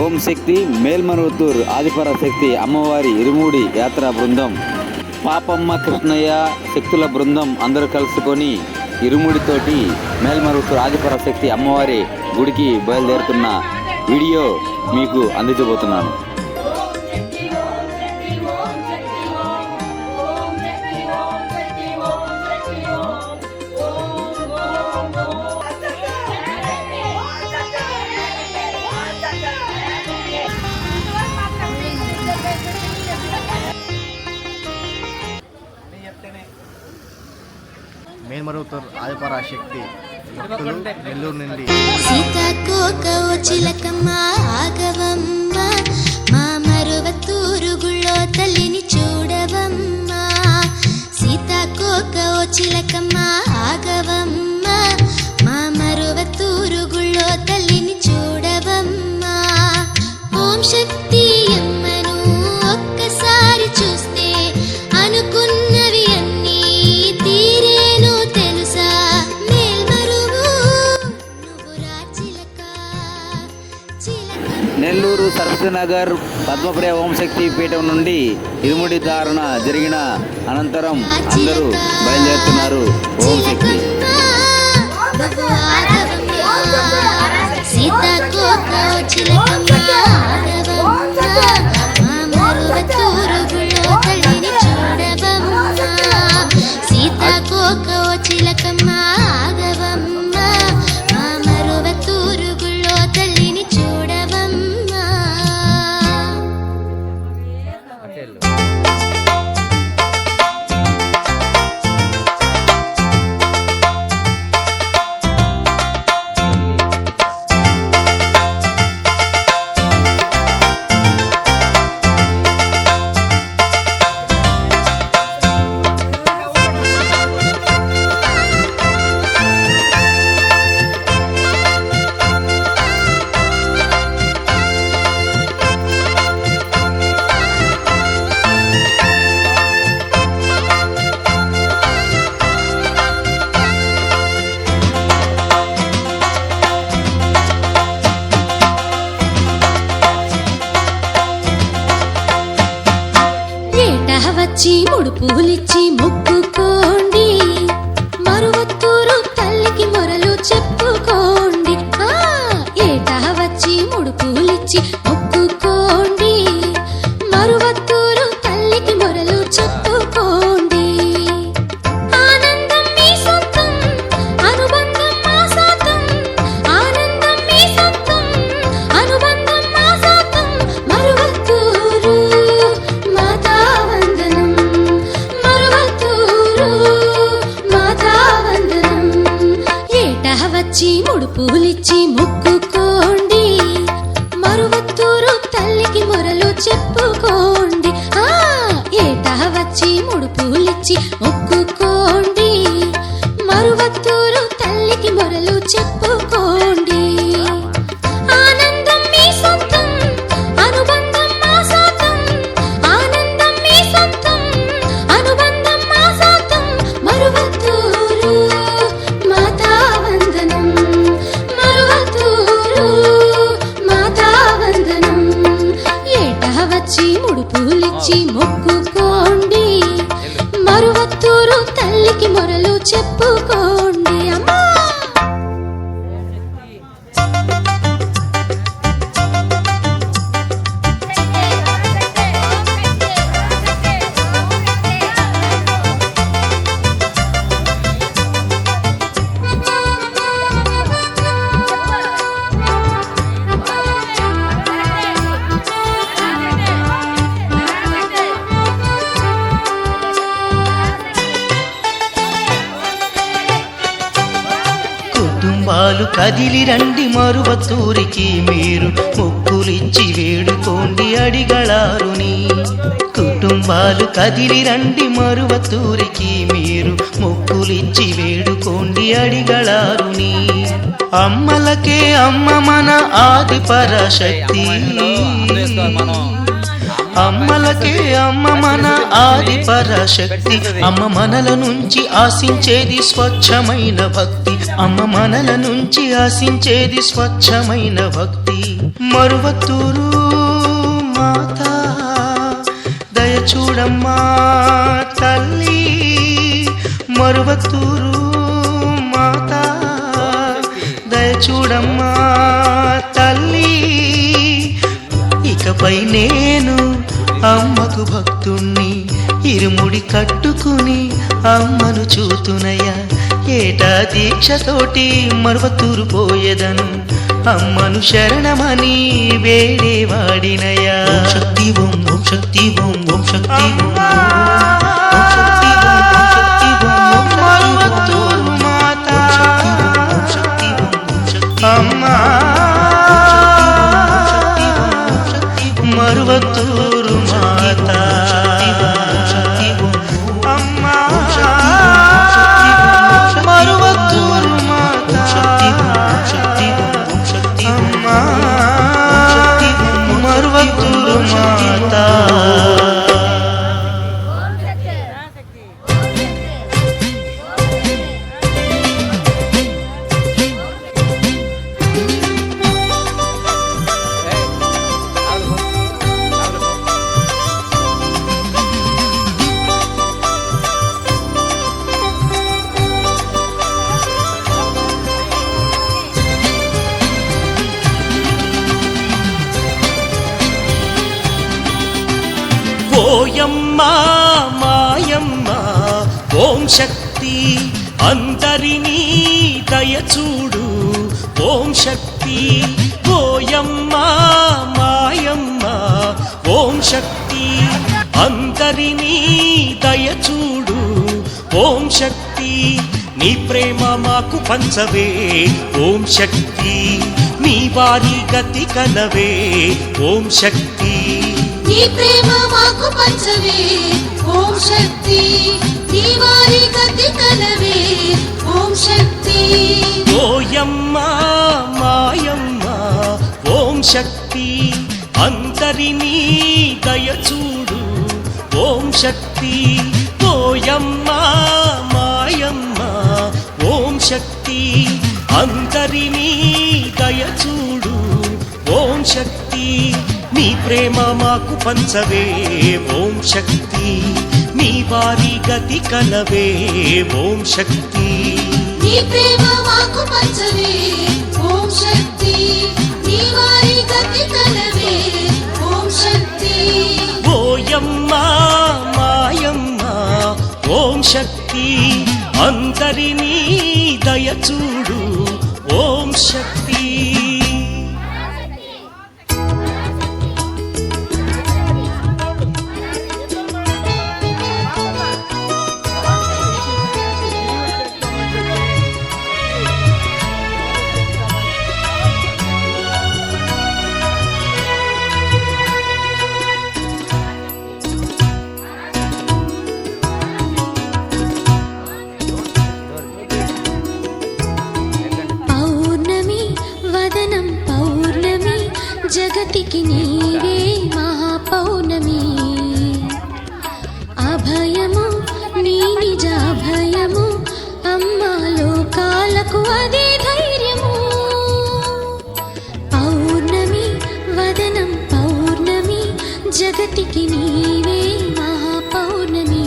ఓం శక్తి మేల్మరువత్తూర్ ఆదిపరాశక్తి అమ్మవారి ఇరుముడి యాత్రా బృందం, పాపమ్మ కృష్ణయ్య శక్తుల బృందం అందరూ కలుసుకొని ఇరుముడితోటి మేల్మరువత్తూర్ ఆదిపరాశక్తి అమ్మవారి గుడికి బయలుదేరుతున్న వీడియో మీకు అందించబోతున్నాను. మేల్మరువత్తూర్ ఆదిపరాశక్తి భక్తులు నెల్లూరు నుండి సీతాకోక చిలకమ్మ ఆగవమ్మ, మా మరువత్తూరు గుళ్ళో తల్లిని చూడవమ్మ. సీతాకోక చిలకమ్మ ఆగవమ్మ, మా మరువత్తూరు గుళ్ళో తల్లిని చూడవమ్మ. ఓం శక్తి అమ్మను ఒక్కసారి చూస్తే అనుకున్నవి అన్నీ తీరేను తెలుసా. నెల్లూరు సరస్వతినగర్ పద్మప్రియ ఓంశక్తి పీఠం నుండి ఇరుముడి ధారణ జరిగిన అనంతరం అందరూ బయలుదేరుతున్నారు. ఓం శక్తి సీతాకోక చిలకమ్మ ఆగవమ్మ, మా మరువత్తూరు గుళ్ళో తల్లిని చూడవమ్మ. వచ్చి ముడుపులిచ్చి మొక్కుకోండి, మరువత్తూరు తల్లికి మొరలు చెప్పుకోండి. ఏటా వచ్చి ముడుపులిచ్చి మొక్కుకోండి, మరువత్తూరు తల్లికి మొరలు చెప్పుకోండి. ఆనందం మీ సొంతం, అనుబంధం మా సొంతం. ఆనందం మీ సొంతం, అనుబంధం మా సొంతం. మరువత్తూరు మాతా వచ్చి ముడుపులిచ్చి మొక్కుకోండి, మరువత్తూరు తల్లికి మొరలు చెప్పుకోండి. ఏటా వచ్చి ముడుపులిచ్చి మొక్కుకోండి, మరువత్తూరు తల్లికి మొరలు చెప్పుకోండి. ఆనందం మీ సొంతం, అనుబంధం మా సొంతం. ఆనందం మీ సొంతం, అనుబంధం మా సొంతం. మరువత్తూరు మాతా వందనం, మరువత్తూరు మాతా వందనం. ఏటా వచ్చి ముడుపులిచ్చి మొక్కుకోండి, మరువత్తూరు తల్లికి మొరలు చెప్పుకోండి. అమ్మా కుటుంబాలు కదిలి రండి మరువత్తూరికి, మీరు మొక్కులిచ్చి వేడుకోండి అడిగళారుని. కుటుంబాలు కదిలి రండి మరువత్తూరికి, మీరు మొక్కులిచ్చి వేడుకోండి అడిగళారుని. అమ్మలకే అమ్మ మన ఆదిపరాశక్తి, అమ్మలకే అమ్మ మన ఆది పరాశక్తి. అమ్మ మనల నుంచి ఆశించేది స్వచ్ఛమైన భక్తి. అమ్మ మనల నుంచి ఆశించేది స్వచ్ఛమైన భక్తి. మరువత్తూరు మాత దయ చూడమ్మా తల్లి. మరువత్తూరు మాత దయ చూడమ్మా తల్లి. ఇకపై నేను అమ్మకు భక్తుణ్ణి ఇరుముడి కట్టుకుని అమ్మను చూతునయ్యా. ఏటా దీక్షతోటి మరువత్తూరు పోయేదను అమ్మను శరణమని వేడేవాడినయ్యా. ఓం శక్తి ఓం ఓం శక్తి ఓం ఓం శక్తి ఓం ఓం శక్తి ఓం ఓం శక్తి ఓం ఓం మరువత్తూరు మాత ఓం శక్తి ఓం ఓం శక్తి అమ్మా మరువత్తూరు మాత అమ్మా మరువత్తూరు మాత అమ్మా మరువత్తూరు మాత. ఓయమ్మ మాయమ్మ ఓం శక్తి అందరినీ దయచూడు ఓం శక్తి. ఓయమ్మ మాయమ్మ ఓం శక్తి అందరినీ దయచూడు ఓం శక్తి. నీ ప్రేమ మాకు పంచవే ఓం శక్తి. నీ వారి గతి కలవే ఓం శక్తి. నీ ప్రేమ మాకు పంచవే ఓం శక్తి. నీ వారి గతి కలవే ఓం శక్తి. ఓయమ్మ మాయమ్మ ఓం శక్తి అందరినీ దయచూడు ఓం శక్తి. ఓయమ్మ మాయమ్మ ఓం శక్తి అందరినీ దయచూడు ఓం శక్తి. నీ ప్రేమ మాకు పంచవే ఓం శక్తి. నీ వారి గతి కలవే ఓం శక్తి. నీ ప్రేమ మాకు పంచవే ఓం శక్తి. నీ వారి గతి కలవే ఓం శక్తి. ఓయమ్మ మాయమ్మ ఓం శక్తి అందరినీ దయచూడు ఓం శక్తి. జగతికి నీవే మహాపౌర్ణమి. అభయము నీ నిజాభయము అమ్మా లోకాలకు అదే ధైర్యము. పౌర్ణమి వదనం పౌర్ణమి జగతికి నీవే మహాపౌర్ణమి.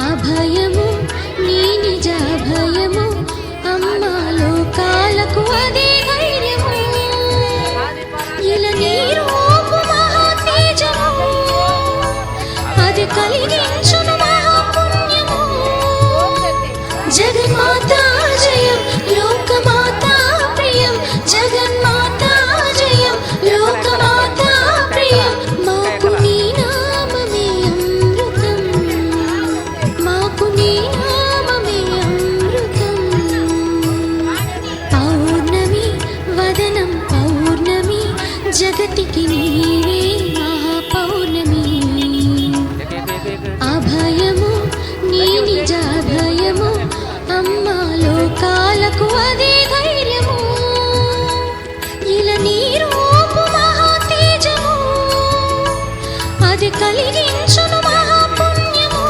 అభయము నీ నిజాభయము అమ్మా లోకాలకు అదే ధైర్యము. ఇలా నీ రూపు మహాతేజము అది కలిగించును మహాపుణ్యము. జగన్మాతా జయం లోకమాతా ప్రియం. జగన్మాతా జయం లోకమాతా ప్రియం. మాకు నీ నామమే అమృతం. మాకు నీ నామమే అమృతం. పౌర్ణమి వదనం పౌర్ణమి జగతికి నీవే మహాపౌర్ణమి. అభయము నీ నిజాభయము అమ్మా లోకాలకు అదే ధైర్యము. ఇలా నీ రూపు మహాతేజము కలిగించును మహాపుణ్యము.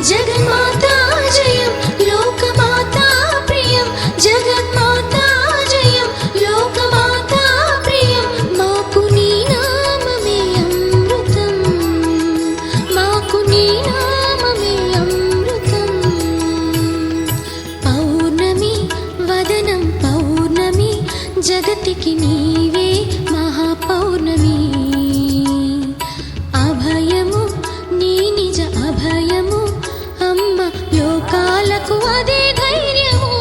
జగన్మాతా జయం లోకమాతా ప్రియం, జగన్మాతా జయం లోకమాతా ప్రియం. మాకు నీ నామమే అమృతం, మాకు నీ నామమే అమృతం. పౌర్ణమి వదనం పౌర్ణమి, జగతికి నీవే మహాపౌర్ణమి. అభయము నీ నిజ అభయము, అమ్మ లోకాలకు అదే ధైర్యము.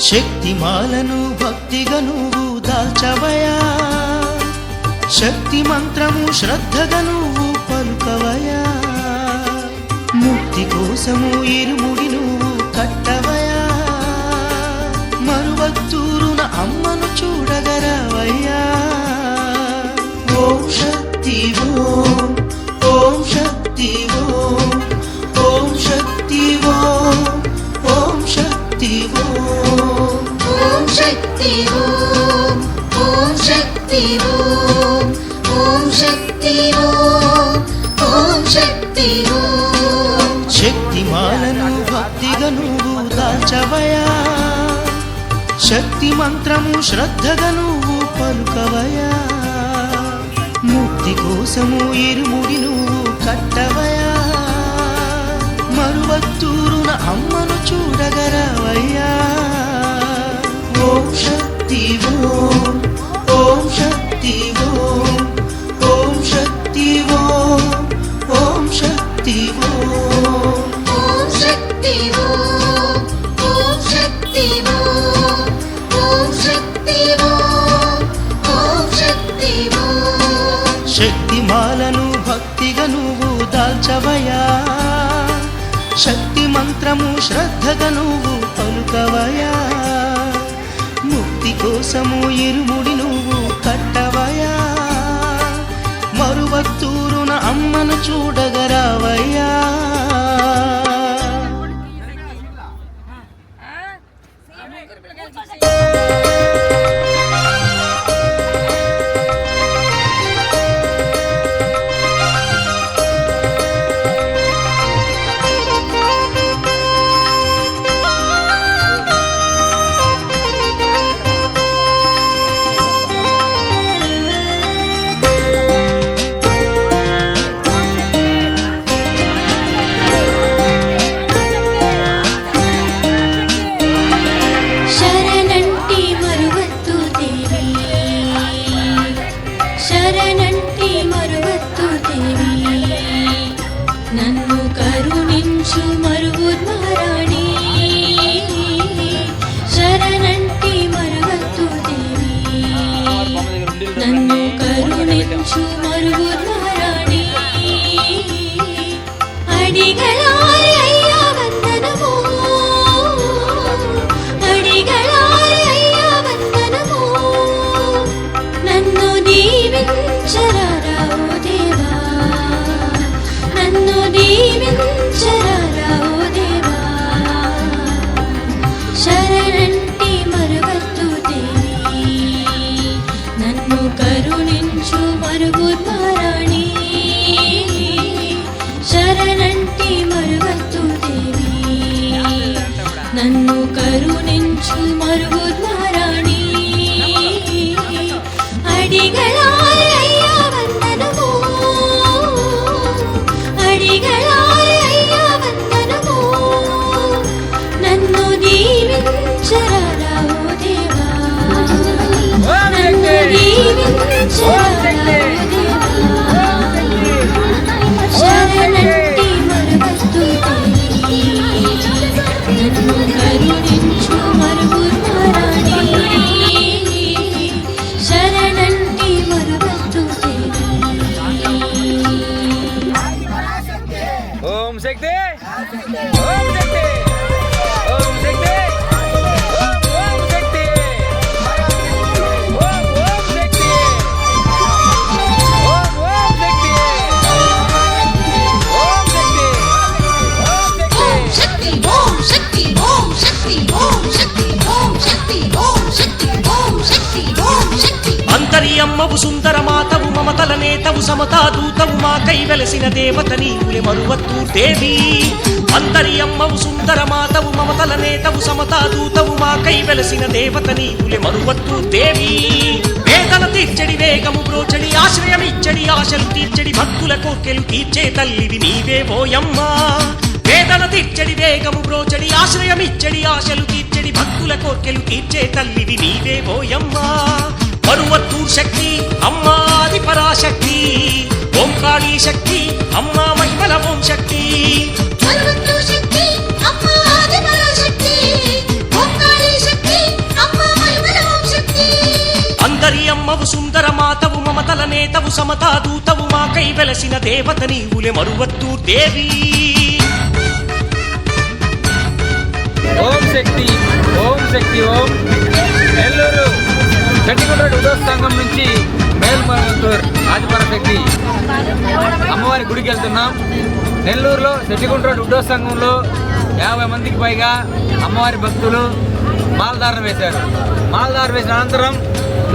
శక్తిమాలను భక్తిగా నువ్వు దాల్చవయా, శక్తి మంత్రము శ్రద్ధగా నువ్వు పలుకవయా. ముక్తి కోసము ఇరుముడి నువ్వు కట్టవయా, మరువత్తూరున అమ్మను చూడగరావయ్యా. ఓం శక్తి ఓం, ఓం శక్తి ఓం, ఓం శక్తి ఓం, ఓం శక్తి ఓం. ఓం శక్తి ఓం, ఓం శక్తి ఓం, ఓం శక్తి ఓం, ఓం శక్తి ఓం. శక్తిమాలను భక్తిగా నువ్వు దాల్చవయా, శక్తి మంత్రము శ్రద్ధగా నువ్వు పలుకవయా. ముక్తి కోసము ఇరుముడి నువ్వు కట్టవయా, మరువత్తూరున అమ్మను చూడగరావయ్యా. ఓం శక్తి ఓం, ఓం శక్తి ఓం, ఓం శక్తి ఓం, ఓం శక్తి ఓం. ఓం శక్తి ఓం, ఓం శక్తి ఓం, ఓం శక్తి ఓం, ఓం శక్తి ఓం. శక్తిమాలను భక్తిగా నువ్వు దాల్చవయా, శక్తి మంత్రము శ్రద్ధగా నువ్వు పలుకవయా. ముక్తి కోసము ఇరుముడి నువ్వు కట్టవయా, మరువత్తూరున అమ్మను చూడగరావయ్యా. శరణంటి మరువత్తు దేవి, శరణంటి మరువత్తు దేవి. నన్ను కరుణించు మరువుర్మహారాణి, శరణంటి మరువత్తు దేవి. నన్ను కరుణించు మరువుర్మహారాణి. అడిగలారి అయ్యా వందనము, అడిగలారి అయ్యా వందనము. నన్ను దీవించరారా ఓ దేవా, నన్ను దీవించరారా ఓ దేవా. శరణంటి మరువత్తు దేవి, నన్ను కరుణించు మరువుర్మహారాణి. శరణంటి మరువత్తు దేవి, నన్ను కరుణించు మరువుర్మహారాణి. అడిగలారి అయ్యా వందనము, అడిగలారి అయ్యా వందనము. నన్ను దీవించరారా ఓ దేవా, నన్ను దీవించరారా ఓ దేవా. శరణంటి మరువత్తు దేవి, నన్ను కరుణించు మరువు అమ్మవు సుందర మాతవు మమతల నేతవు సమతా దూతవు మాకై వెలసిన దేవత నీవులే మరువత్తూర్ దేవి అందరి అమ్మవు సుందర మాతవు మమతల నేతవు సమతా దూతవు మాకై వెలసిన దేవత నీవులే మరువత్తూర్ దేవి వేదన తీర్చడి వేగము బ్రోచడి ఆశ్రయమిచ్చడి ఆశలు తీర్చడి భక్తుల కోర్కెలు తీర్చే తల్లివి నీవే ఓయమ్మా వేదన తీర్చడి వేగము బ్రోచడి ఆశ్రయమిచ్చడి ఆశలు తీర్చడి భక్తుల కోర్కెలు తీర్చే తల్లివి నీవే ఓయమ్మా మరువత్తూర్ శక్తి అమ్మా ఆది పరాశక్తి ఓంకాళీ శక్తి అమ్మా మహిమల ఓం శక్తి మరువత్తు శక్తి అమ్మ ఆది పరాశక్తి ఓంకాళీ శక్తి అమ్మ మహిమల ఓం శక్తి అందరి అమ్మవు సుందర మాతవు మమతల నేతవు సమతా దూతవు మాకై వెలసిన దేవత నీవులే మరువత్తూర్ దేవి ఓం శక్తి ఓం శక్తి ఓం నెల్లూరు చెట్టిగుంట ఉదయ సంఘం నుంచి మేల్మరువత్తూర్ ఆదిపరాశక్తి అమ్మవారి గుడికి వెళ్తున్నాం. నెల్లూరులో చెట్టిగుంట ఉదయ సంఘంలో 50 మందికి పైగా అమ్మవారి భక్తులు మాలధారణ వేశారు. మాలధారణ వేసిన అనంతరం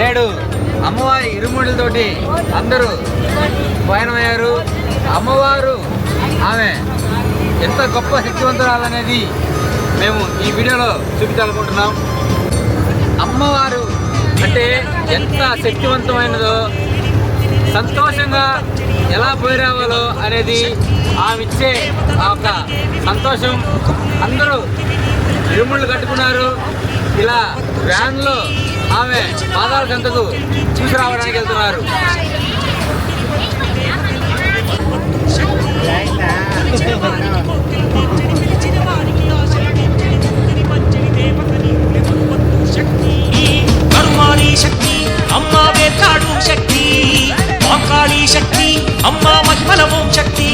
నేడు అమ్మవారి ఇరుముడితోటి అందరూ పయనమయ్యారు. అమ్మవారు ఆమె ఎంత గొప్ప శక్తివంతురాలనేది మేము ఈ వీడియోలో చూపించాలనుకుంటున్నాం. అమ్మవారు అంటే ఎంత శక్తివంతమైనదో, సంతోషంగా ఎలా పోయి రావాలో అనేది ఆమె ఇచ్చే ఆ ఒక సంతోషం. అందరూ ఇరుముళ్ళు కట్టుకున్నారు. ఇలా వ్యాన్లో ఆమె పాదాల సంతకు చూసి రావడానికి వెళ్తున్నారు. కరుమాళీ శక్తి అమ్మా వేటాడు శక్తి ఓంకాళీ శక్తి అమ్మా మహిమల ఓం శక్తి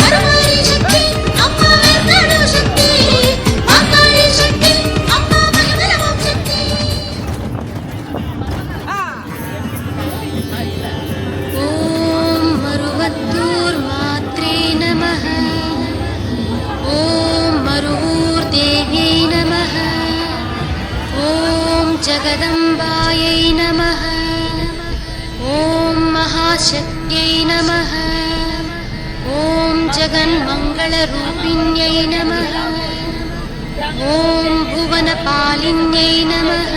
కరుమాళీ శక్తి అమ్మ వేటాడు శక్తి ఓంకాళీ శక్తి అమ్మ మహిమల ఓం శక్తి ఓం మరువత్తూర్ మాత్రే నమః ఓం మరువూర్ దేవ్యై నమః ఓం జగదంబాయై నమః ఓం మహాశక్త్యై నమః ఓం జగన్మంగళరూపిణ్యై నమః ఓం భువనపాలిన్యై నమః